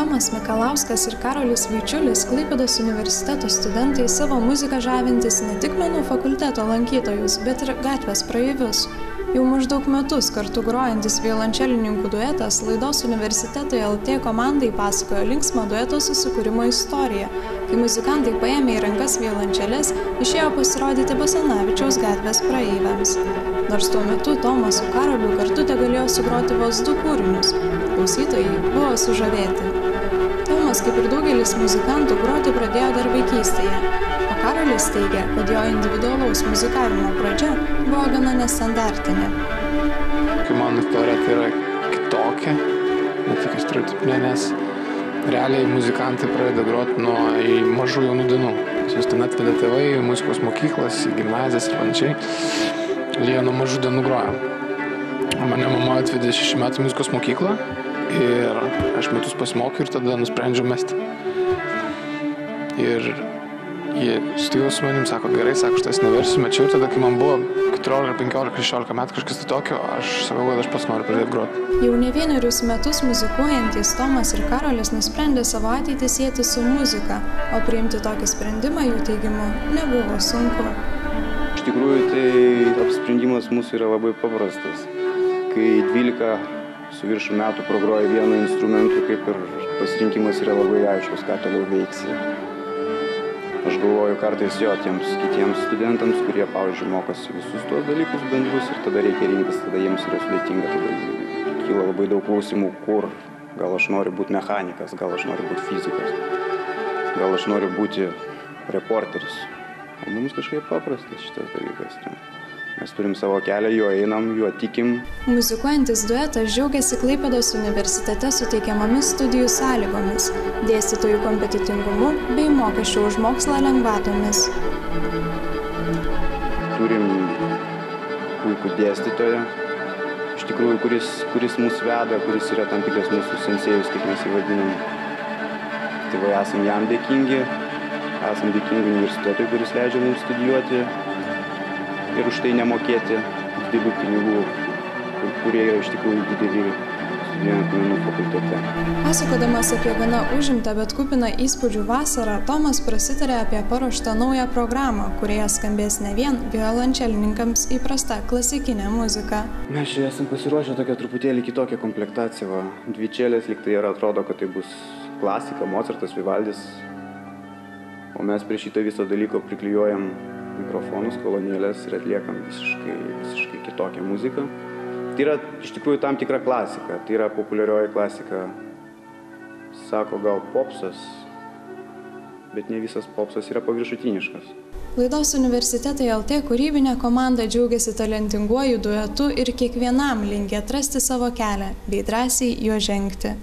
Tomas Mikalauskas ir Karolis Vaičiulis, Klaipėdos universiteto studentai, savo muziką žavintis ne tik menų fakulteto lankytojus, bet ir gatvės praeivius. Jau maždaug metus kartu grojantis violončelininkų duetas laidos Universitetai LT komandai pasakojo linksmą dueto susikūrimo istoriją, kai muzikantai paėmė į rankas violončeles, išėjo pasirodyti Basanavičiaus gatvės praeiviams. Nors tuo metu Tomas su Karoliu kartu tegalėjo sugroti vos 2 kūrinius, klausytojai buvo sužavėti. Tomas, kaip ir daugelis muzikantų, groti pradėjo dar vaikystėje, o Karolis teigia, kad jo individualaus muzikavimo pradžia buvo gana nestandartinė. Kai mano istorija tai yra kitokia, ne tik stereotipinė, nes realiai muzikantai pradeda groti nuo mažų jaunų dienų. Jūs ten atvedė tėvai į muzikos mokyklas, į gimnazijas ir panašiai. Ir jie nuo mažų dienų groja. Mane mama atvedė 6 metų muzikos mokyklą ir aš metus pasimokiau ir tada nusprendžiau mesti. Ir jie sutiko su manim, sako, gerai, sako, aš tas neversiu, mečiau ir tada, kai man buvo 14, 15, 16 metų kažkas tai tokio, aš sakau, kad aš pats noriu pradėti groti. Jau ne vienerius metus muzikuojantys Tomas ir Karolis nusprendė savo ateitį sieti su muzika, o priimti tokį sprendimą jų teigimu nebuvo sunku. Iš tikrųjų, tai apsprendimas mūsų yra labai paprastas. Kai 12 su viršų metų pagroji vienu instrumentu, kaip ir pasirinkimas yra labai aiškus, ką toliau veiksi. Aš galvoju kartais tiems kitiems studentams, kurie, pavyzdžiui, mokosi visus tuos dalykus bendrus ir tada reikia rinktis, tada jiems yra sudėtinga, tada kyla labai daug klausimų, kur. Gal aš noriu būti mechanikas, gal aš noriu būti fizikas, gal aš noriu būti reporteris. O mums kažkaip paprastas šitas dalykas. Mes turim savo kelią, juo einam, juo tikim. Muzikuojantis duetas džiaugiasi Klaipėdos universitete suteikiamomis studijų sąlygomis, dėstytojų kompetentingumu bei mokesčių už mokslą lengvatomis. Turim puikų dėstytoją, iš tikrųjų, kuris mus veda, kuris yra tam tikras mūsų sensėjus, kaip mes jį vadinam. Tai va, esam jam dėkingi. Esam dėkingi universitetui, kuris leidžia mums studijuoti ir už tai nemokėti didelių pinigų, kurie yra iš tikrųjų dideli studijuojant menų fakultete. Pasakodamas apie gana užimtą, bet kupiną įspūdžių vasarą, Tomas prasitarė apie paruoštą naują programą, kurioje skambės ne vien violončelininkams įprasta klasikinė muzika. Mes čia esam pasiruošę tokią truputėlį kitokią komplektaciją. 2 čelės lyg tai ir atrodo, kad tai bus klasika, Mocartas, Vivaldis. O mes prie šito viso dalyko priklijuojam mikrofonus, kolonėlės ir atliekam visiškai kitokią muziką. Tai yra iš tikrųjų tam tikra klasika, tai yra populiarioji klasika. Sako gal popsas, bet ne visas popsas yra paviršutiniškas. Laidos Universitetai LT kūrybinė komanda džiaugiasi talentinguoju duetu ir kiekvienam linki atrasti savo kelią bei drąsiai juo žengti.